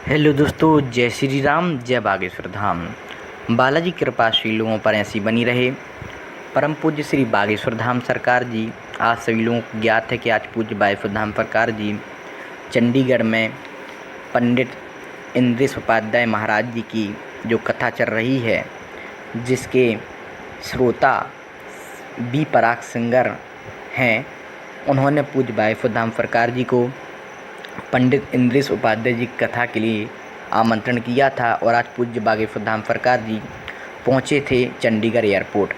Hello दोस्तों, जय श्री राम, जय बागेश्वर धाम। बालाजी कृपा श्री लोगों पर ऐसी बनी रहे। परम पूज्य श्री बागेश्वर धाम सरकार जी, आज सभी लोगों को ज्ञात है कि आज पूज्य बागेश्वर धाम सरकार जी चंडीगढ़ में पंडित इंद्रेश उपाध्याय महाराज जी की जो कथा चल रही है, जिसके श्रोता बी पराग सिंगर हैं, उन्होंने पूज्य बागेश्वर धाम सरकार जी को पंडित इंद्रेश उपाध्याय जी की कथा के लिए आमंत्रण किया था और आज पूज्य बागेश्वर धाम सरकार जी पहुँचे थे चंडीगढ़ एयरपोर्ट।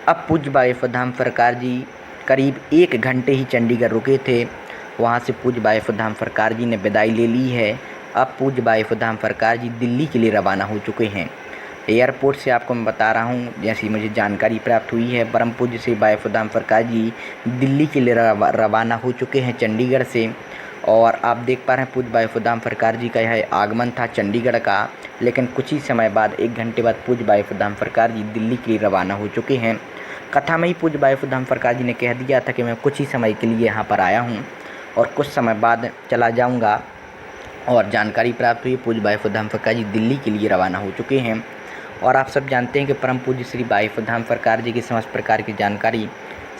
अब पूज्य बागेश्वर धाम सरकार जी करीब 1 घंटे ही चंडीगढ़ रुके थे। वहाँ से पूज्य बागेश्वर धाम सरकार जी ने विदाई ले ली है। अब पूज्य बागेश्वर धाम सरकार जी दिल्ली के लिए रवाना हो चुके हैं। एयरपोर्ट से आपको मैं बता रहा हूँ, जैसी मुझे जानकारी प्राप्त हुई है, परम पूज्य श्री बागेश्वर धाम सरकार जी दिल्ली के लिए रवाना हो चुके हैं चंडीगढ़ से। और आप देख पा रहे हैं पूज्य बागेश्वर धाम सरकार जी का यह आगमन था चंडीगढ़ का, लेकिन कुछ ही समय बाद 1 घंटे बाद पूज्य बागेश्वर धाम सरकार जी दिल्ली के लिए रवाना हो चुके हैं। कथा में ही पूज्य बागेश्वर धाम सरकार जी ने कह दिया था कि मैं कुछ ही समय के लिए यहाँ पर आया हूँ और कुछ समय बाद चला जाऊँगा। और जानकारी प्राप्त हुई पूज्य बागेश्वर धाम सरकार जी दिल्ली के लिए रवाना हो चुके हैं। और आप सब जानते हैं कि परम पूज्य श्री बागेश्वर धाम सरकार जी की समस्त प्रकार की जानकारी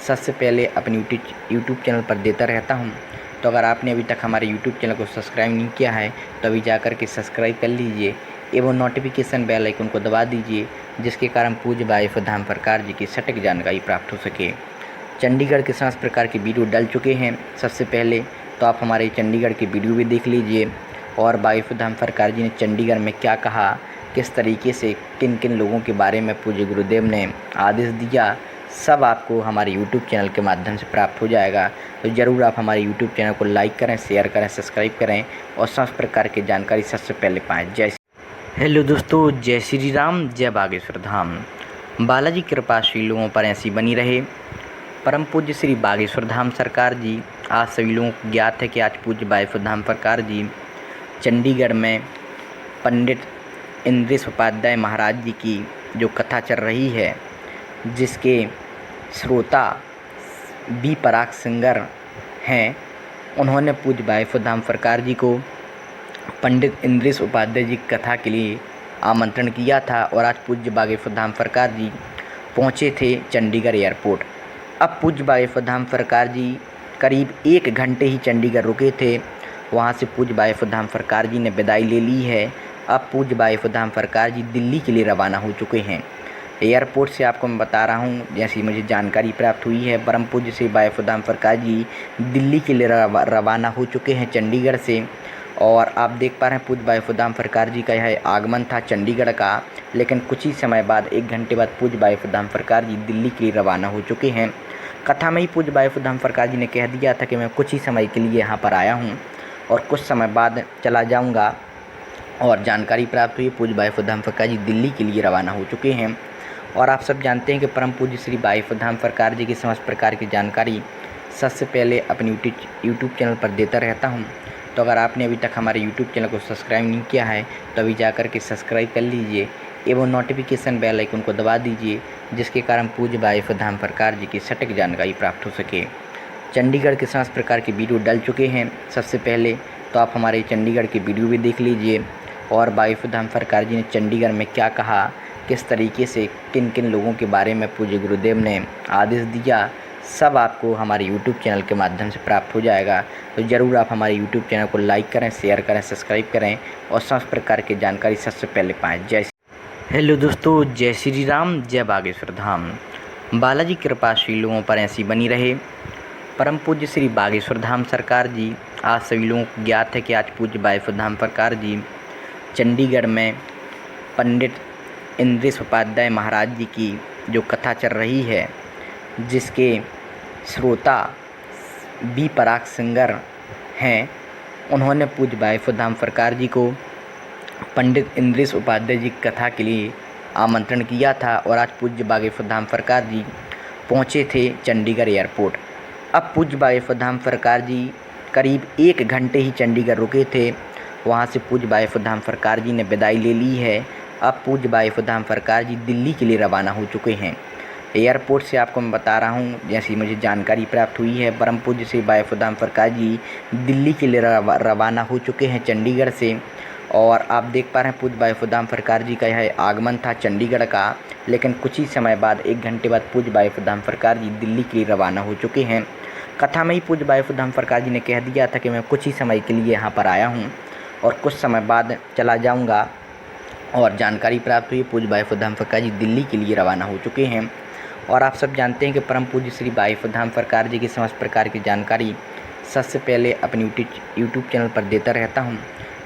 सबसे पहले अपने यूट्यूब चैनल पर देता रहता हूँ। तो अगर आपने अभी तक हमारे यूट्यूब चैनल को सब्सक्राइब नहीं किया है तो अभी जाकर के सब्सक्राइब कर लीजिए एवं नोटिफिकेशन बेल आइकन को दबा दीजिए, जिसके कारण पूज्य बागेश्वर धाम सरकार जी की सटीक जानकारी प्राप्त हो सके। चंडीगढ़ के समस्त प्रकार के वीडियो डल चुके हैं। सबसे पहले तो आप हमारे चंडीगढ़ के वीडियो भी देख लीजिए और बागेश्वर धाम सरकार जी ने चंडीगढ़ में क्या कहा, किस तरीके से किन किन लोगों के बारे में पूज्य गुरुदेव ने आदेश दिया, सब आपको हमारे YouTube चैनल के माध्यम से प्राप्त हो जाएगा। तो ज़रूर आप हमारे YouTube चैनल को लाइक करें, शेयर करें, सब्सक्राइब करें और सब प्रकार की जानकारी सबसे पहले पाएँ। हेलो दोस्तों, जय श्री राम, जय बागेश्वर धाम। बालाजी कृपा श्री लोगों पर ऐसी बनी रहे। परम पूज्य श्री बागेश्वर धाम सरकार जी, आज सभी लोगों को ज्ञात है कि आज पूज्य बागेश्वर धाम सरकार जी चंडीगढ़ में पंडित इंद्रेश उपाध्याय महाराज जी की जो कथा चल रही है, जिसके श्रोता बी पराग सिंगर हैं, उन्होंने पूज्य बागेश्वर धाम सरकार जी को पंडित इंद्रेश उपाध्याय जी की कथा के लिए आमंत्रण किया था और आज पूज्य बागेश्वर धाम सरकार जी पहुँचे थे चंडीगढ़ एयरपोर्ट। अब पूज्य बागेश्वर धाम सरकार जी करीब 1 घंटे ही चंडीगढ़ रुके थे। वहाँ से पूज्य बागेश्वर धाम सरकार जी ने विदाई ले ली है। अब पूज्य बागेश्वर धाम सरकार जी दिल्ली के लिए रवाना हो चुके हैं। एयरपोर्ट से आपको मैं बता रहा हूँ, जैसी मुझे जानकारी प्राप्त हुई है, परम पूज्य श्री बागेश्वर धाम सरकार जी दिल्ली के लिए रवाना हो चुके हैं चंडीगढ़ से। और आप देख पा रहे हैं पूज्य बागेश्वर धाम सरकार जी का यह आगमन था चंडीगढ़ का, लेकिन कुछ ही समय बाद 1 घंटे बाद पूज्य बागेश्वर धाम सरकार जी दिल्ली के लिए रवाना हो चुके हैं। कथा में ही पूज्य बागेश्वर धाम सरकार जी ने कह दिया था कि मैं कुछ ही समय के लिए यहाँ पर आया हूँ और कुछ समय बाद चला जाऊँगा। और जानकारी प्राप्त हुई पूज्य बागेश्वर धाम सरकार जी दिल्ली के लिए रवाना हो चुके हैं। और आप सब जानते हैं कि परम पूज्य श्री बागेश्वर धाम सरकार जी की समस्त प्रकार की जानकारी सबसे पहले अपने यूट्यूब चैनल पर देता रहता हूं। तो अगर आपने अभी तक हमारे यूट्यूब चैनल को सब्सक्राइब नहीं किया है तो अभी जाकर के सब्सक्राइब कर लीजिए एवं नोटिफिकेशन बेल आइकन को दबा दीजिए, जिसके कारण पूज्य बागेश्वर धाम सरकार जी की सटीक जानकारी प्राप्त हो सके। चंडीगढ़ के समस्त प्रकार के वीडियो डल चुके हैं। सबसे पहले तो आप हमारे चंडीगढ़ के वीडियो भी देख लीजिए और बागेश्वर धाम सरकार जी ने चंडीगढ़ में क्या कहा, किस तरीके से किन किन लोगों के बारे में पूज्य गुरुदेव ने आदेश दिया, सब आपको हमारे YouTube चैनल के माध्यम से प्राप्त हो जाएगा। तो ज़रूर आप हमारे YouTube चैनल को लाइक करें, शेयर करें, सब्सक्राइब करें और सब प्रकार की जानकारी सबसे पहले पाएँ। हेलो दोस्तों, जय श्री राम, जय बागेश्वर धाम। बालाजी कृपा श्री लोगों पर ऐसी बनी रहे। परम पूज्य श्री बागेश्वर धाम सरकार जी, आज सभी लोगों को ज्ञात है कि आज पूज्य बागेश्वर धाम सरकार जी चंडीगढ़ में पंडित इंद्रेश उपाध्याय महाराज जी की जो कथा चल रही है, जिसके श्रोता बी पराग सिंगर हैं, उन्होंने पूज्य बागेश्वर धाम सरकार जी को पंडित इंद्रेश उपाध्याय जी की कथा के लिए आमंत्रण किया था और आज पूज्य बागेश्वर धाम सरकार जी पहुँचे थे चंडीगढ़ एयरपोर्ट। अब पूज्य बागेश्वर धाम सरकार जी करीब 1 घंटे ही चंडीगढ़ रुके थे। वहाँ से पूज्य बागेश्वर धाम सरकार जी ने विदाई ले ली है। अब पूज्य बागेश्वर धाम सरकार जी दिल्ली के लिए रवाना हो चुके हैं। एयरपोर्ट से आपको मैं बता रहा हूँ, जैसी मुझे जानकारी प्राप्त हुई है, परम पूज्य श्री बागेश्वर धाम सरकार जी दिल्ली के लिए रवाना हो चुके हैं चंडीगढ़ से। और आप देख पा रहे हैं पूज्य बाई फुदाम फरकार जी का यह आगमन था चंडीगढ़ का। लेकिन कुछ ही समय बाद 1 घंटे बाद पूज्य बाई फुदाम फरकार जी दिल्ली के लिए रवाना हो चुके हैं। कथा में ही पूज्य बाई फुदाम फरकार जी ने कह दिया था कि मैं कुछ ही समय के लिए यहाँ पर आया हूँ और कुछ समय बाद चला जाऊँगा। और जानकारी प्राप्त हुई पूज्य बाई फुदाम फरकार जी दिल्ली के लिए रवाना हो चुके हैं। और आप सब जानते हैं कि परम पूज्य श्री बाई फुदाम फरकार जी की समस्त प्रकार की जानकारी सबसे पहले अपने यूट्यूब चैनल पर देता रहता हूं।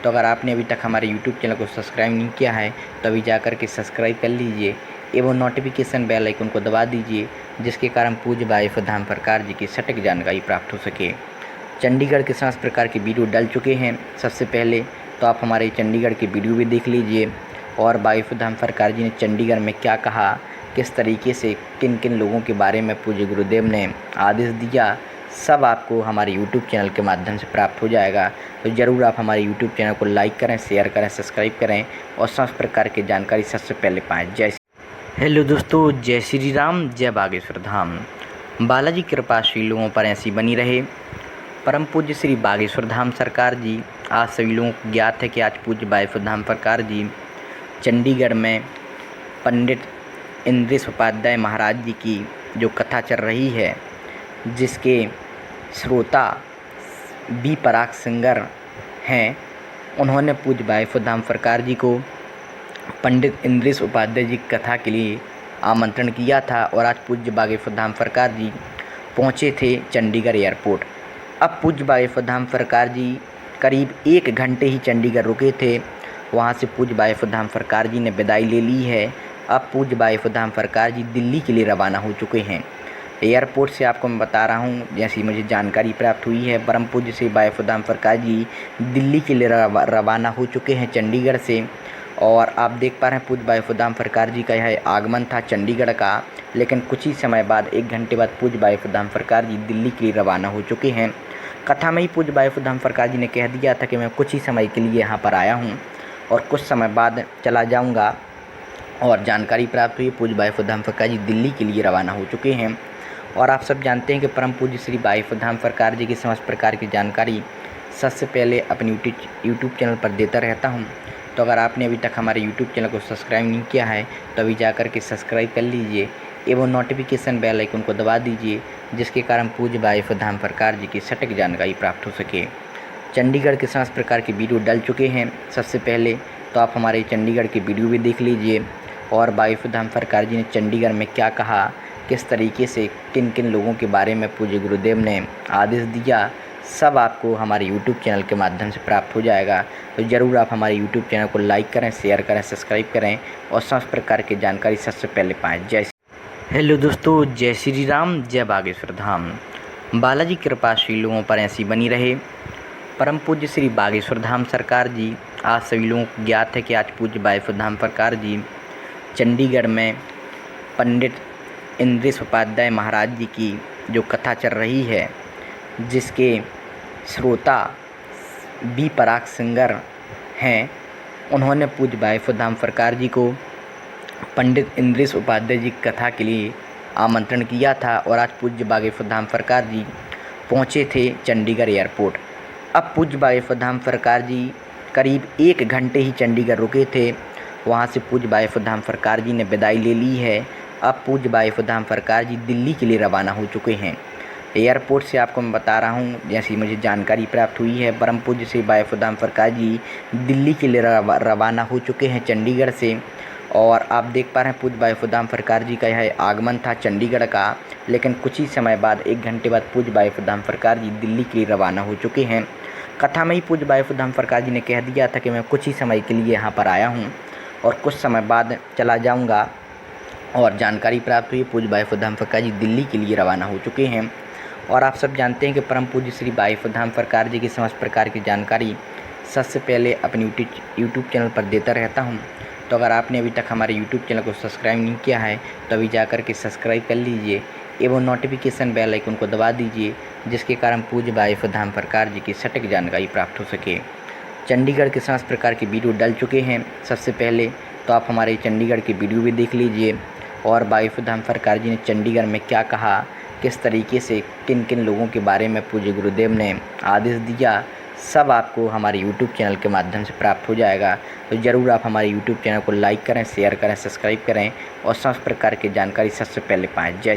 तो अगर आपने अभी तक हमारे यूट्यूब चैनल को सब्सक्राइब नहीं किया है तो अभी जाकर के सब्सक्राइब कर लीजिए एवं नोटिफिकेशन बेल आइकन को दबा दीजिए, जिसके कारण पूज्य बाई फुदाम फरकार जी की सटीक जानकारी प्राप्त हो सके। चंडीगढ़ के समस्त प्रकार के वीडियो डल चुके हैं। सबसे पहले तो आप हमारे चंडीगढ़ के वीडियो भी देख लीजिए और बाई फुदाम फरकार जी ने चंडीगढ़ में क्या कहा, किस तरीके से किन किन लोगों के बारे में पूज्य गुरुदेव ने आदेश दिया, सब आपको हमारे YouTube चैनल के माध्यम से प्राप्त हो जाएगा। तो ज़रूर आप हमारे YouTube चैनल को लाइक करें, शेयर करें, सब्सक्राइब करें और समस्त प्रकार की जानकारी सबसे पहले पाएँ। हेलो दोस्तों, जय श्री राम, जय बागेश्वर धाम। बालाजी कृपा श्री लोगों पर ऐसी बनी रहे। परम पूज्य श्री बागेश्वर धाम सरकार जी, आज सभी लोगों को ज्ञात है कि आज पूज्य बाई फुदाम फरकार जी चंडीगढ़ में पंडित इंद्रेश उपाध्याय महाराज जी की जो कथा चल रही है, जिसके श्रोता बी पराग सिंगर हैं, उन्होंने पूज्य बाई फुदाम फरकार जी को पंडित इंद्रेश उपाध्याय जी की कथा के लिए आमंत्रण किया था। और आज पूज्य बाई फुदाम फरकार जी पहुँचे थे चंडीगढ़ एयरपोर्ट। अब पूज्य बाई फुदाम फरकार जी करीब 1 घंटे ही चंडीगढ़ रुके थे। वहाँ से पूज्य बाई फुदाम फरकार जी ने विदाई ले ली है। अब पूज्य बाई फुदाम फरकार जी दिल्ली के लिए रवाना हो चुके हैं। एयरपोर्ट से आपको मैं बता रहा हूँ, जैसी मुझे जानकारी प्राप्त हुई है, परम पूज्य श्री बाई फुदाम फरकार जी दिल्ली के लिए रवाना हो चुके हैं चंडीगढ़ से। और आप देख पा रहे हैं पूज्य बाई फुदाम फरकार जी का यह आगमन था चंडीगढ़ का। लेकिन कुछ ही समय बाद 1 घंटे बाद पूज्य बाई फुदाम फरकार जी दिल्ली के लिए रवाना हो चुके हैं। कथा में ही पूज्य बाई फुदाम फरकार जी ने कह दिया था कि मैं कुछ ही समय के लिए यहाँ पर आया हूँ और कुछ समय बाद चला जाऊँगा। और जानकारी प्राप्त हुई पूज्य बाई फुदाम फरकार जी दिल्ली के लिए रवाना हो चुके हैं। और आप सब जानते हैं कि परम पूज्य श्री बाई फुदाम फरकार जी की समस्त प्रकार की जानकारी सबसे पहले अपने यूट्यूब चैनल पर देता रहता हूं। तो अगर आपने अभी तक हमारे यूट्यूब चैनल को सब्सक्राइब नहीं किया है तो अभी जाकर के सब्सक्राइब कर लीजिए एवं नोटिफिकेशन बेल आइकन को दबा दीजिए, जिसके कारण पूज्य बाई फुदाम फरकार जी की सटीक जानकारी प्राप्त हो सके। चंडीगढ़ के समस्त प्रकार के वीडियो डल चुके हैं। सबसे पहले तो आप हमारे चंडीगढ़ के वीडियो भी देख लीजिए और बाई फुदाम फरकार जी ने चंडीगढ़ में क्या कहा, किस तरीके से किन किन लोगों के बारे में पूज्य गुरुदेव ने आदेश दिया, सब आपको हमारे YouTube चैनल के माध्यम से प्राप्त हो जाएगा। तो ज़रूर आप हमारे YouTube चैनल को लाइक करें, शेयर करें, सब्सक्राइब करें और समस्त प्रकार की जानकारी सबसे पहले पाएँ। हेलो दोस्तों, जय श्री राम, जय बागेश्वर धाम। बालाजी कृपा श्री लोगों पर ऐसी बनी रहे। परम पूज्य श्री बागेश्वर धाम सरकार जी, आज सभी लोगों को ज्ञात है कि आज पूज्य बाई फुदाम फरकार जी चंडीगढ़ में पंडित इंद्रेश उपाध्याय महाराज जी की जो कथा चल रही है, जिसके श्रोता बी पराग सिंगर हैं, उन्होंने पूज्य बाई फुदाम फरकार जी को पंडित इंद्रेश उपाध्याय जी की कथा के लिए आमंत्रण किया था। और आज पूज्य बाई फुदाम फरकार जी पहुँचे थे चंडीगढ़ एयरपोर्ट। अब पूज्य बाई फुदाम फरकार जी करीब 1 घंटे ही चंडीगढ़ रुके थे। वहाँ से पूज्य बाई फुदाम फरकार जी ने विदाई ले ली है। अब पूज्य बाई फुदाम फरकार जी दिल्ली के लिए रवाना हो चुके हैं। एयरपोर्ट से आपको मैं बता रहा हूँ, जैसी मुझे जानकारी प्राप्त हुई है, परम पूज्य श्री बाई फुदाम फरकार जी दिल्ली के लिए रवाना हो चुके हैं चंडीगढ़ से। और आप देख पा रहे हैं पूज्य बाई फुदाम फरकार जी का यह आगमन था चंडीगढ़ का। लेकिन कुछ ही समय बाद 1 घंटे बाद पूज्य बाई फुदाम फरकार जी दिल्ली के लिए रवाना हो चुके हैं। कथा में ही पूज्य बाई फुदाम फरकार जी ने कह दिया था कि मैं कुछ ही समय के लिए यहाँ पर आया हूँ और कुछ समय बाद चला जाऊँगा। और जानकारी प्राप्त हुई पूज्य बाई फुदाम फरकार जी दिल्ली के लिए रवाना हो चुके हैं। और आप सब जानते हैं कि परम पूज्य श्री बाई फुदाम फरकार जी की समस्त प्रकार की जानकारी सबसे पहले अपने यूट्यूब चैनल पर देता रहता हूं। तो अगर आपने अभी तक हमारे यूट्यूब चैनल को सब्सक्राइब नहीं किया है तो अभी जाकर के सब्सक्राइब कर लीजिए एवं नोटिफिकेशन बेल आइकन को दबा दीजिए, जिसके कारण पूज्य बाई फुदाम फरकार जी की सटीक जानकारी प्राप्त हो सके। चंडीगढ़ के समस्त प्रकार के वीडियो डल चुके हैं। सबसे पहले तो आप हमारे चंडीगढ़ के वीडियो भी देख लीजिए और बाई फुदाम फरकार जी ने चंडीगढ़ में क्या कहा, किस तरीके से किन किन लोगों के बारे में पूज्य गुरुदेव ने आदेश दिया, सब आपको हमारे यूट्यूब चैनल के माध्यम से प्राप्त हो जाएगा। तो ज़रूर आप हमारे यूट्यूब चैनल को लाइक करें, शेयर करें, सब्सक्राइब करें और सब प्रकार की जानकारी सबसे पहले पाएँ। जय